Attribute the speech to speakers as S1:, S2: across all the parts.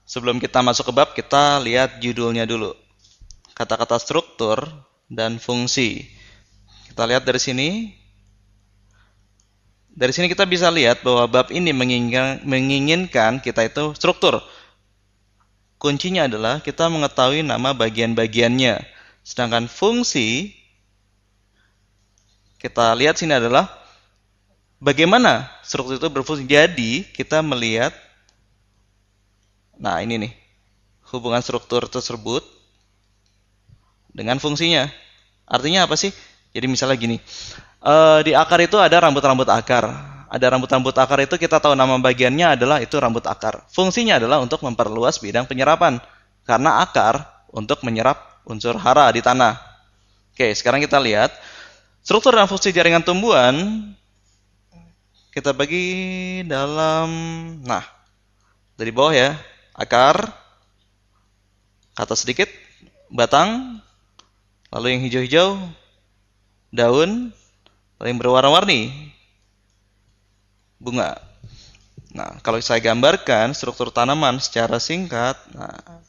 S1: Sebelum kita masuk ke bab, kita lihat judulnya dulu. Kata-kata struktur dan fungsi. Kita lihat dari sini. Dari sini kita bisa lihat bahwa bab ini menginginkan kita itu struktur. Kuncinya adalah kita mengetahui nama bagian-bagiannya. Sedangkan fungsi, kita lihat sini adalah bagaimana struktur itu berfungsi. Jadi, kita melihat, nah ini nih, hubungan struktur tersebut dengan fungsinya. Artinya apa sih? Jadi misalnya gini, di akar itu ada rambut-rambut akar. Ada rambut-rambut akar itu kita tahu nama bagiannya adalah itu rambut akar. Fungsinya adalah untuk memperluas bidang penyerapan. Karena akar untuk menyerap unsur hara di tanah. Oke, sekarang kita lihat struktur dan fungsi jaringan tumbuhan. Kita bagi dalam, nah, dari bawah ya, akar, ke atas sedikit, batang, lalu yang hijau-hijau, daun, lalu yang berwarna-warni, bunga. Nah, kalau saya gambarkan struktur tanaman secara singkat, nah,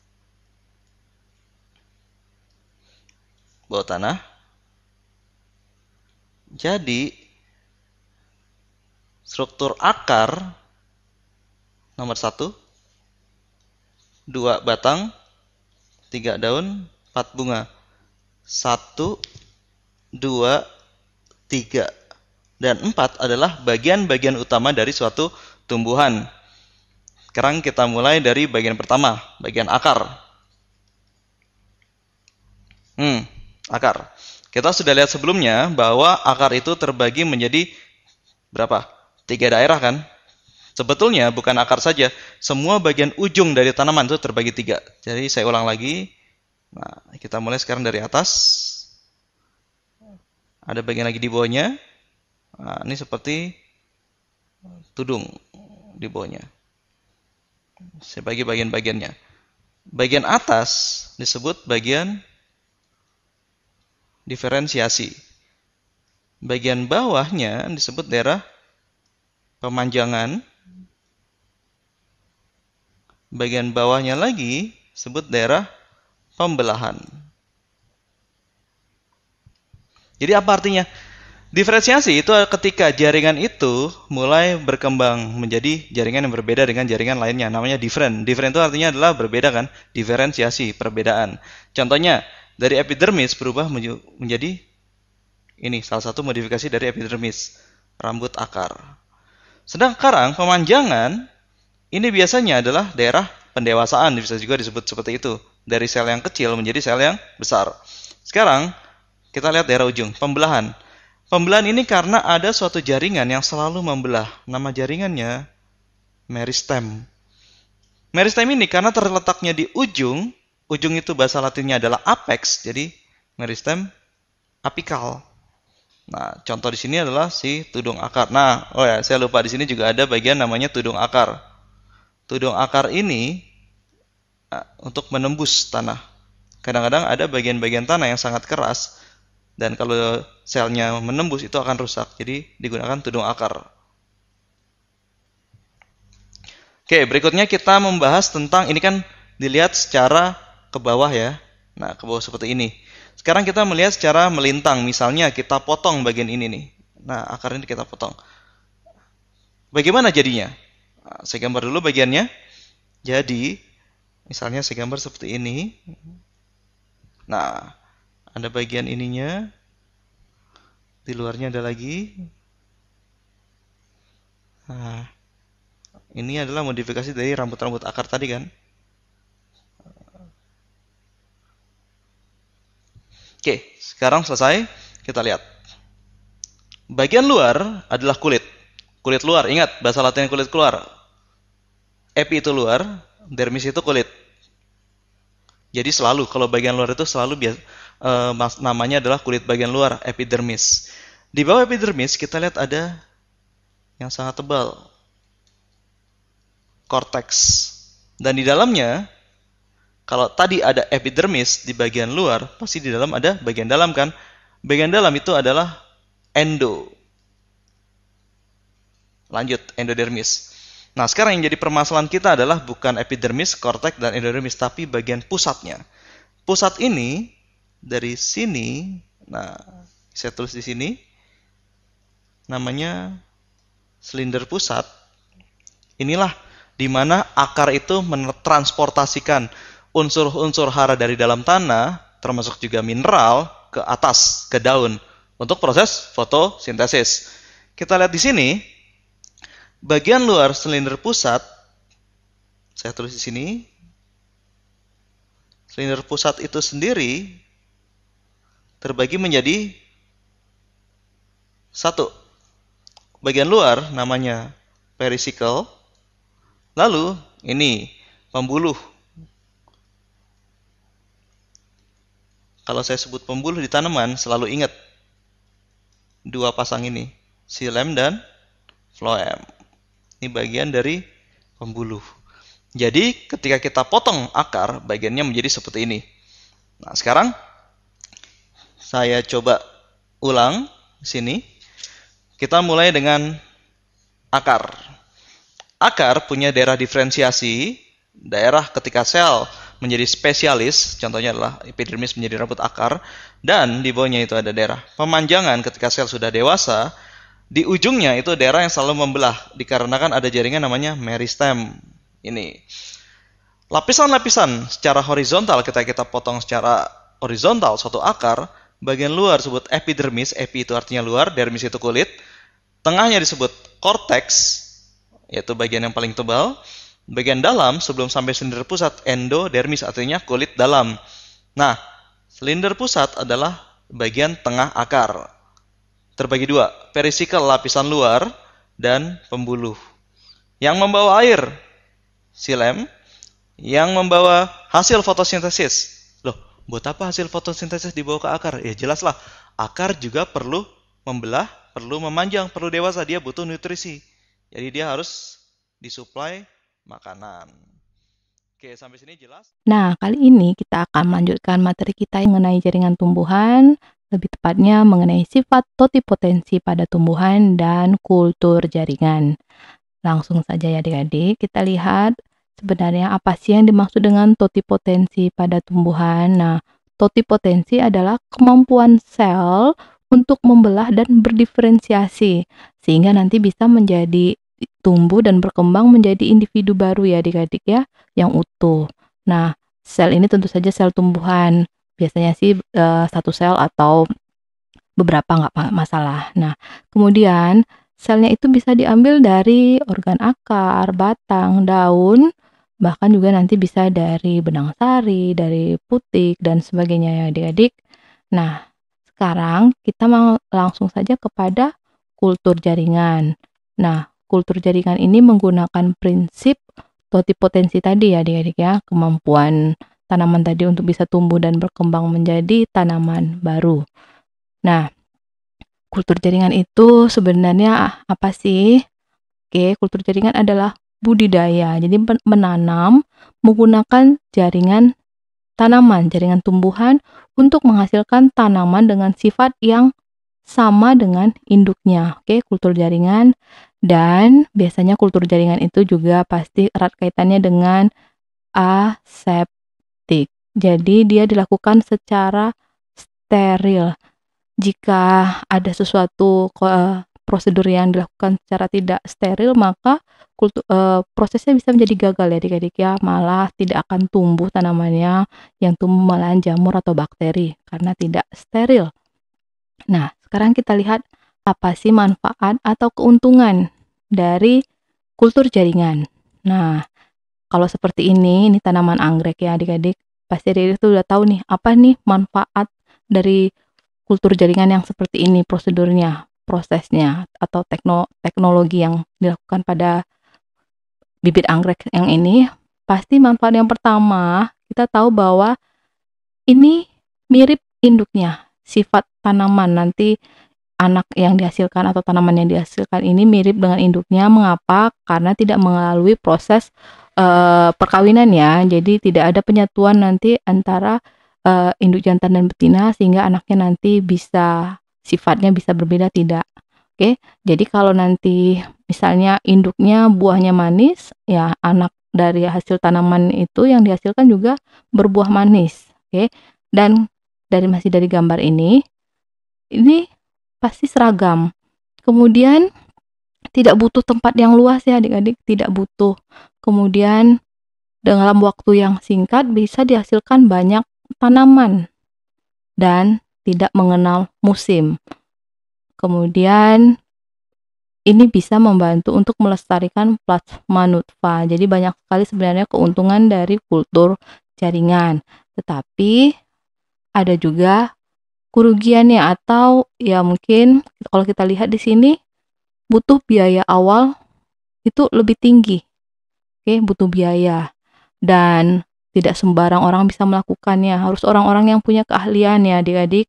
S1: bawah tanah. Jadi, struktur akar nomor 1, 2 batang, 3 daun, 4 bunga. 1, 2, 3, dan 4 adalah bagian-bagian utama dari suatu tumbuhan. Sekarang kita mulai dari bagian pertama, bagian akar. Akar. Kita sudah lihat sebelumnya bahwa akar itu terbagi menjadi berapa? 3 daerah kan? Sebetulnya bukan akar saja, semua bagian ujung dari tanaman itu terbagi 3. Jadi saya ulang lagi. Nah, kita mulai sekarang dari atas. Ada bagian lagi di bawahnya. Nah, ini seperti tudung di bawahnya. Saya bagi bagian-bagiannya. Bagian atas disebut bagian diferensiasi. Bagian bawahnya disebut daerah pemanjangan. Bagian bawahnya lagi disebut daerah pembelahan. Jadi apa artinya? Diferensiasi itu ketika jaringan itu mulai berkembang menjadi jaringan yang berbeda dengan jaringan lainnya. Namanya different. Different itu artinya adalah berbeda kan? Diferensiasi, perbedaan. Contohnya, dari epidermis berubah menjadi ini, salah satu modifikasi dari epidermis, rambut akar. Sedang sekarang pemanjangan, ini biasanya adalah daerah pendewasaan, bisa juga disebut seperti itu. Dari sel yang kecil menjadi sel yang besar. Sekarang, kita lihat daerah ujung, pembelahan. Pembelahan ini karena ada suatu jaringan yang selalu membelah. Nama jaringannya meristem. Meristem ini karena terletaknya di ujung, ujung itu bahasa latinnya adalah apex, jadi meristem apikal. Nah, contoh di sini adalah si tudung akar. Nah, oh ya, saya lupa di sini juga ada bagian namanya tudung akar. Tudung akar ini untuk menembus tanah. Kadang-kadang ada bagian-bagian tanah yang sangat keras. Dan kalau selnya menembus itu akan rusak. Jadi digunakan tudung akar. Oke, berikutnya kita membahas tentang, ini kan dilihat secara ke bawah ya. Nah, ke bawah seperti ini. Sekarang kita melihat secara melintang. Misalnya kita potong bagian ini nih. Nah, akar ini kita potong. Bagaimana jadinya? Nah, saya gambar dulu bagiannya. Jadi, misalnya saya gambar seperti ini. Nah, ada bagian ininya. Di luarnya ada lagi. Nah, ini adalah modifikasi dari rambut-rambut akar tadi kan. Oke, sekarang selesai. Kita lihat. Bagian luar adalah kulit. Kulit luar, ingat bahasa latin kulit keluar. Epi itu luar, dermis itu kulit. Jadi selalu, kalau bagian luar itu selalu namanya adalah kulit bagian luar, epidermis. Di bawah epidermis kita lihat ada yang sangat tebal, korteks. Dan di dalamnya, kalau tadi ada epidermis di bagian luar, pasti di dalam ada bagian dalam kan? Bagian dalam itu adalah endo. Lanjut, endodermis. Nah, sekarang yang jadi permasalahan kita adalah bukan epidermis, korteks, dan endodermis, tapi bagian pusatnya. Pusat ini dari sini, nah saya tulis di sini, namanya silinder pusat. Inilah di mana akar itu mentransportasikan unsur-unsur hara dari dalam tanah, termasuk juga mineral, ke atas, ke daun, untuk proses fotosintesis. Kita lihat di sini, bagian luar silinder pusat, saya tulis di sini, silinder pusat itu sendiri terbagi menjadi satu. Bagian luar namanya pericycle. Lalu ini pembuluh. Kalau saya sebut pembuluh di tanaman, selalu ingat dua pasang ini, xilem dan phloem. Ini bagian dari pembuluh. Jadi ketika kita potong akar, bagiannya menjadi seperti ini. Nah, sekarang saya coba ulang di sini. Kita mulai dengan akar. Akar punya daerah diferensiasi, daerah ketika sel menjadi spesialis, contohnya adalah epidermis menjadi rambut akar, dan di bawahnya itu ada daerah pemanjangan ketika sel sudah dewasa. Di ujungnya itu daerah yang selalu membelah, dikarenakan ada jaringan namanya meristem. Ini lapisan-lapisan secara horizontal, ketika kita potong secara horizontal suatu akar, bagian luar disebut epidermis, epi itu artinya luar, dermis itu kulit. Tengahnya disebut korteks, yaitu bagian yang paling tebal. Bagian dalam sebelum sampai silinder pusat, endodermis artinya kulit dalam. Nah, silinder pusat adalah bagian tengah akar. Terbagi dua, pericycle lapisan luar dan pembuluh. Yang membawa air, xilem. Yang membawa hasil fotosintesis. Loh, buat apa hasil fotosintesis dibawa ke akar? Ya jelaslah, akar juga perlu membelah, perlu memanjang, perlu dewasa, dia butuh nutrisi. Jadi dia harus disuplai makanan. Oke, sampai sini jelas?
S2: Nah, kali ini kita akan melanjutkan materi kita mengenai jaringan tumbuhan, lebih tepatnya mengenai sifat totipotensi pada tumbuhan dan kultur jaringan. Langsung saja ya adik-adik, kita lihat sebenarnya apa sih yang dimaksud dengan totipotensi pada tumbuhan. Nah, totipotensi adalah kemampuan sel untuk membelah dan berdiferensiasi, sehingga nanti bisa menjadi tumbuh dan berkembang menjadi individu baru ya adik-adik ya, yang utuh. Nah, sel ini tentu saja sel tumbuhan. Biasanya sih satu sel atau beberapa nggak masalah. Nah, kemudian selnya itu bisa diambil dari organ akar, batang, daun, bahkan juga nanti bisa dari benang sari, dari putik, dan sebagainya ya adik-adik. Nah, sekarang kita mau langsung saja kepada kultur jaringan. Nah, kultur jaringan ini menggunakan prinsip totipotensi tadi ya adik-adik ya, kemampuan tanaman tadi untuk bisa tumbuh dan berkembang menjadi tanaman baru. Nah, kultur jaringan itu sebenarnya apa sih? Oke, kultur jaringan adalah budidaya. Jadi menanam menggunakan jaringan tanaman, jaringan tumbuhan untuk menghasilkan tanaman dengan sifat yang sama dengan induknya. Oke, kultur jaringan. Dan biasanya kultur jaringan itu juga pasti erat kaitannya dengan aseptik. Jadi dia dilakukan secara steril. Jika ada sesuatu prosedur yang dilakukan secara tidak steril, maka prosesnya bisa menjadi gagal ya adik-adik ya, malah tidak akan tumbuh tanamannya, yang tumbuh malah jamur atau bakteri karena tidak steril. Nah, sekarang kita lihat apa sih manfaat atau keuntungan dari kultur jaringan. Nah, kalau seperti ini tanaman anggrek ya adik-adik, pasti adik-adik tuh udah tahu nih, apa nih manfaat dari kultur jaringan yang seperti ini, prosedurnya, prosesnya, atau teknologi yang dilakukan pada bibit anggrek yang ini. Pasti manfaat yang pertama, kita tahu bahwa ini mirip induknya, sifat tanaman nanti anak yang dihasilkan atau tanaman yang dihasilkan ini mirip dengan induknya. Mengapa? Karena tidak melalui proses perkawinan ya, jadi tidak ada penyatuan nanti antara induk jantan dan betina sehingga anaknya nanti bisa sifatnya bisa berbeda, tidak. Oke, jadi kalau nanti misalnya induknya buahnya manis, ya anak dari hasil tanaman itu yang dihasilkan juga berbuah manis. Oke, dan masih dari gambar ini pasti seragam. Kemudian tidak butuh tempat yang luas ya adik-adik, tidak butuh. Kemudian dalam waktu yang singkat bisa dihasilkan banyak tanaman dan tidak mengenal musim. Kemudian ini bisa membantu untuk melestarikan plasma nutfah. Jadi banyak sekali sebenarnya keuntungan dari kultur jaringan. Tetapi ada juga kerugiannya, atau ya mungkin kalau kita lihat di sini butuh biaya awal itu lebih tinggi. Oke, butuh biaya dan tidak sembarang orang bisa melakukannya. Harus orang-orang yang punya keahlian ya adik-adik.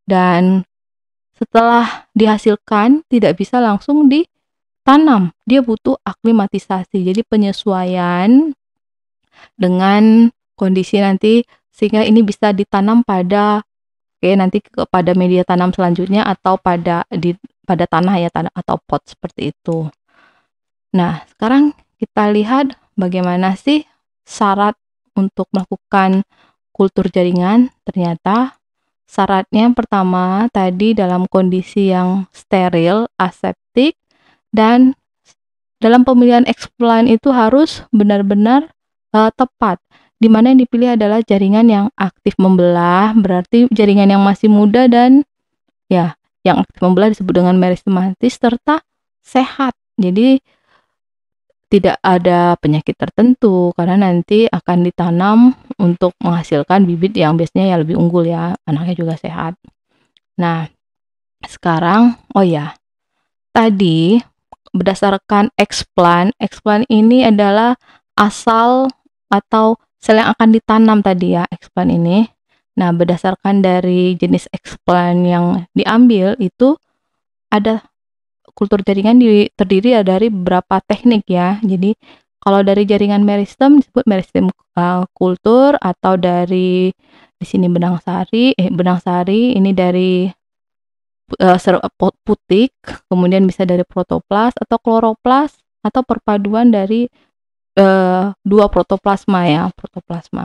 S2: Dan setelah dihasilkan tidak bisa langsung ditanam. Dia butuh aklimatisasi. Jadi penyesuaian dengan kondisi nanti sehingga ini bisa ditanam pada nanti kepada media tanam selanjutnya atau pada tanah ya, tanah atau pot seperti itu. Nah, sekarang kita lihat bagaimana sih syarat untuk melakukan kultur jaringan. Ternyata syaratnya yang pertama tadi dalam kondisi yang steril, aseptik, dan dalam pemilihan explant itu harus benar-benar tepat. Di mana yang dipilih adalah jaringan yang aktif membelah, berarti jaringan yang masih muda dan ya yang aktif membelah disebut dengan meristematis serta sehat. Jadi tidak ada penyakit tertentu karena nanti akan ditanam untuk menghasilkan bibit yang biasanya ya lebih unggul ya, anaknya juga sehat. Nah, sekarang tadi berdasarkan explant ini adalah asal atau sel yang akan ditanam tadi ya, explant ini. Nah, berdasarkan dari jenis explant yang diambil itu ada kultur jaringan terdiri dari beberapa teknik ya. Jadi kalau dari jaringan meristem disebut meristem kultur, atau dari di sini benang sari ini dari putik, kemudian bisa dari protoplas atau kloroplas atau perpaduan dari dua protoplasma ya, protoplasma.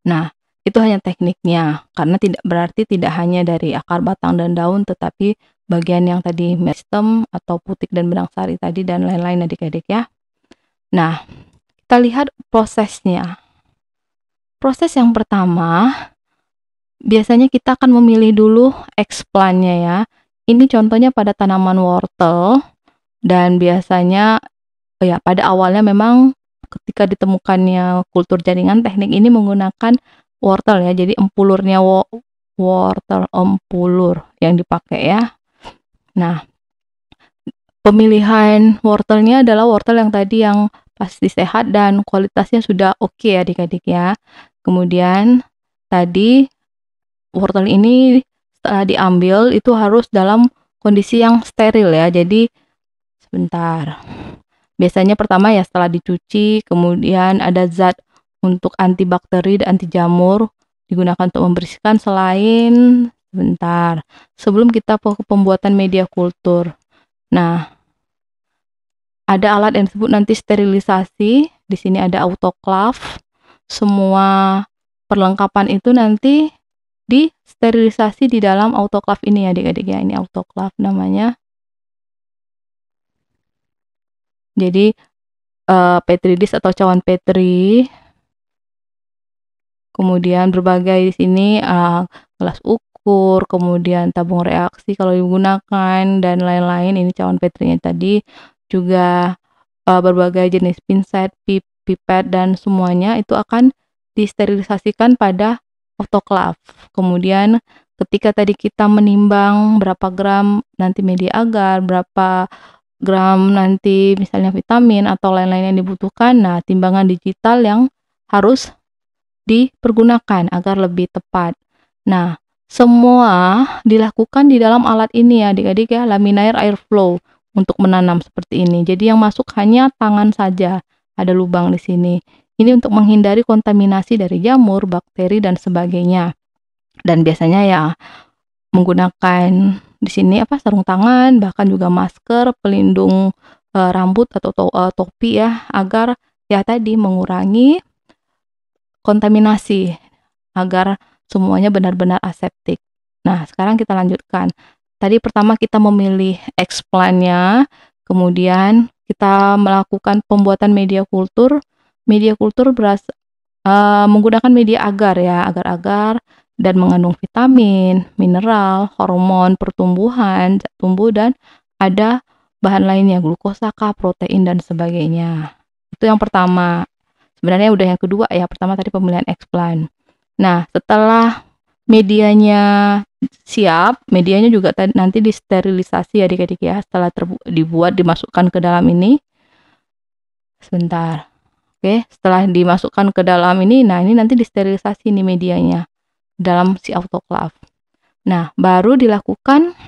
S2: Nah, itu hanya tekniknya, karena tidak berarti tidak hanya dari akar, batang, dan daun, tetapi bagian yang tadi meristem atau putik dan benang sari tadi dan lain-lain adik-adik ya. Nah, kita lihat prosesnya. Proses yang pertama, biasanya kita akan memilih dulu explant-nya ya. Ini contohnya pada tanaman wortel, dan biasanya pada awalnya memang ketika ditemukannya kultur jaringan, teknik ini menggunakan wortel ya, jadi empulurnya wortel empulur yang dipakai ya. Nah, pemilihan wortelnya adalah wortel yang tadi yang pasti sehat dan kualitasnya sudah oke ya adik-adik ya. Kemudian tadi wortel ini setelah diambil itu harus dalam kondisi yang steril ya, jadi sebentar. Biasanya pertama ya setelah dicuci, kemudian ada zat untuk antibakteri dan anti jamur digunakan untuk membersihkan sebelum kita pembuatan media kultur. Nah, ada alat yang disebut nanti sterilisasi. Di sini ada autoclave. Semua perlengkapan itu nanti disterilisasi di dalam autoclave ini ya adik-adik ya. Ini autoclave namanya. Jadi petri dish atau cawan petri, kemudian berbagai di sini gelas ukur, kemudian tabung reaksi kalau digunakan dan lain-lain. Ini cawan petrinya tadi, juga berbagai jenis pinset, pipet dan semuanya itu akan disterilisasikan pada autoclave. Kemudian ketika tadi kita menimbang berapa gram nanti media agar, berapa gram nanti misalnya vitamin atau lain-lain yang dibutuhkan. Nah, timbangan digital yang harus dipergunakan agar lebih tepat. Nah, semua dilakukan di dalam alat ini ya adik-adik ya, laminaire airflow untuk menanam seperti ini. Jadi yang masuk hanya tangan saja, ada lubang di sini. Ini untuk menghindari kontaminasi dari jamur, bakteri dan sebagainya. Dan biasanya ya menggunakan di sini sarung tangan, bahkan juga masker, pelindung rambut atau topi ya, agar ya tadi mengurangi kontaminasi, agar semuanya benar-benar aseptik. Nah, sekarang kita lanjutkan. Tadi pertama kita memilih explant-nya, kemudian kita melakukan pembuatan media kultur. Media kultur menggunakan media agar ya, agar-agar dan mengandung vitamin, mineral, hormon pertumbuhan, zat tumbuh, dan ada bahan lainnya, glukosa, protein, dan sebagainya. Itu yang pertama. Sebenarnya udah yang kedua ya, pertama tadi pemilihan explant. Nah, setelah medianya siap, medianya juga nanti disterilisasi ya adik-adik ya, setelah dibuat, dimasukkan ke dalam ini. Sebentar. Oke, setelah dimasukkan ke dalam ini, nah ini nanti disterilisasi nih medianya dalam si autoclave. Nah, baru dilakukan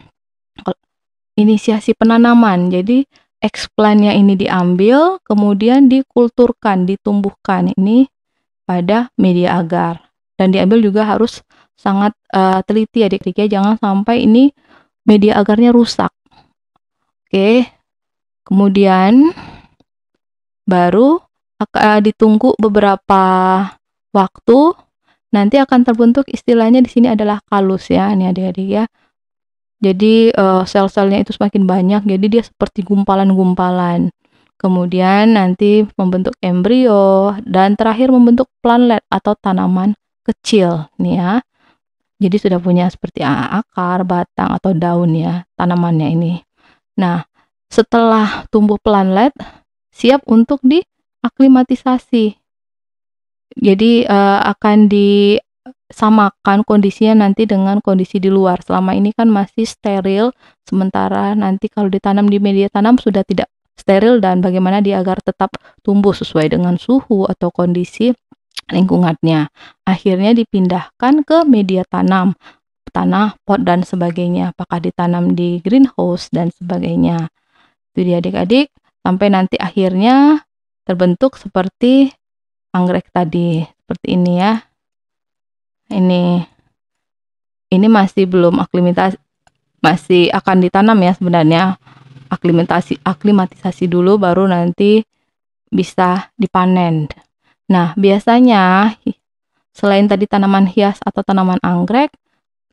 S2: inisiasi penanaman. Jadi explant-nya ini diambil, kemudian dikulturkan, ditumbuhkan ini pada media agar. Dan diambil juga harus sangat teliti adik-adik ya, jangan sampai ini media agarnya rusak. Oke, kemudian baru ditunggu beberapa waktu, nanti akan terbentuk, istilahnya di sini adalah kalus ya, ini adik-adik ya. Jadi sel-selnya itu semakin banyak, jadi dia seperti gumpalan-gumpalan. Kemudian nanti membentuk embrio, dan terakhir membentuk plantlet atau tanaman kecil nih ya. Jadi sudah punya seperti akar, batang, atau daun ya tanamannya ini. Nah, setelah tumbuh plantlet, siap untuk diaklimatisasi. Jadi akan disamakan kondisinya nanti dengan kondisi di luar. Selama ini kan masih steril, sementara nanti kalau ditanam di media tanam sudah tidak steril, dan bagaimana dia agar tetap tumbuh sesuai dengan suhu atau kondisi lingkungannya. Akhirnya dipindahkan ke media tanam, tanah, pot, dan sebagainya. Apakah ditanam di greenhouse dan sebagainya. Itu dia adik-adik, sampai nanti akhirnya terbentuk seperti anggrek tadi, seperti ini ya. Ini masih belum aklimatasi, masih akan ditanam ya sebenarnya. Aklimatisasi dulu baru nanti bisa dipanen. Nah, biasanya selain tadi tanaman hias atau tanaman anggrek,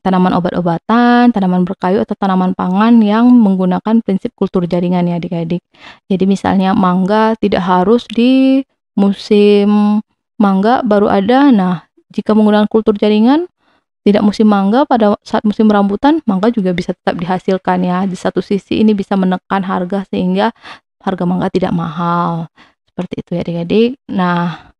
S2: tanaman obat-obatan, tanaman berkayu, atau tanaman pangan yang menggunakan prinsip kultur jaringan ya adik-adik. Jadi misalnya mangga tidak harus di musim mangga baru ada. Nah, jika menggunakan kultur jaringan, tidak musim mangga, pada saat musim rambutan, mangga juga bisa tetap dihasilkan ya. Di satu sisi ini bisa menekan harga sehingga harga mangga tidak mahal. Seperti itu ya adik-adik. Nah,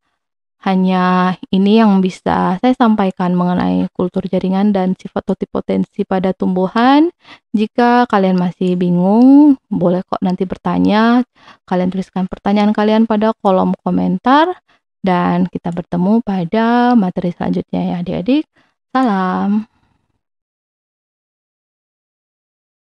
S2: hanya ini yang bisa saya sampaikan mengenai kultur jaringan dan sifat totipotensi pada tumbuhan. Jika kalian masih bingung, boleh kok nanti bertanya. Kalian tuliskan pertanyaan kalian pada kolom komentar, dan kita bertemu pada materi selanjutnya ya adik-adik. Salam.